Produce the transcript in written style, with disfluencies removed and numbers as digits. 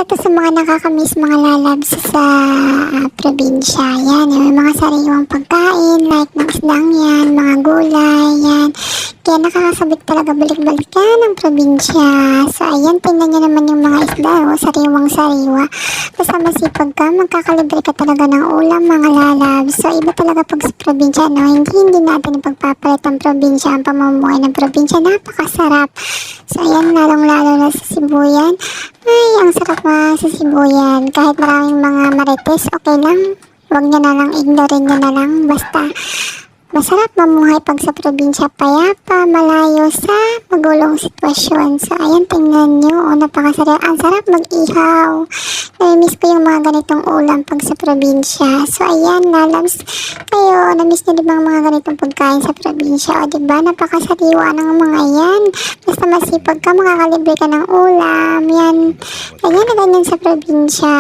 isa to sa mga nakakamiss mga lalabs sa probinsya. Yan, may mga sariwang pagkain, like ng isdang yan, mga gulay, yan. Kaya nakakasabik talaga balik-balik yan ng probinsya. So, ayan, tingnan nyo naman yung mga isda, sariwang-sariwa. Basta masipag ka, magkakalibre ka talaga ng ulam, mga lalabs. So, iba talaga pag sa probinsya, no? Hindi natin ipagpapalit ang probinsya, ang pamumuhay ng probinsya. Napakasarap. So, ayan, lalong-lalo na sa Sibuyan. Ay, ang sarap nga sa Sibuyan. Kahit maraming mga marites, okay lang. Huwag nyo na lang, ignorin nyo na lang. Basta, masarap mamuhay pag sa probinsya, payapa, malayo sa magulong sitwasyon. So, ayan, tingnan nyo. Napakasarap. Ang sarap mag-ihaw. Nami-miss ko yung mga ganitong ulam pag sa probinsya. So, ayan, lalabs. Kayo, namiss nyo diba ang mga ganitong pagkain sa probinsya? O, diba? Napakasariwa ng mga yan. Basta masipag ka, makakalibre ka ng ulam. Yan. Ganyan na ganyan sa probinsya.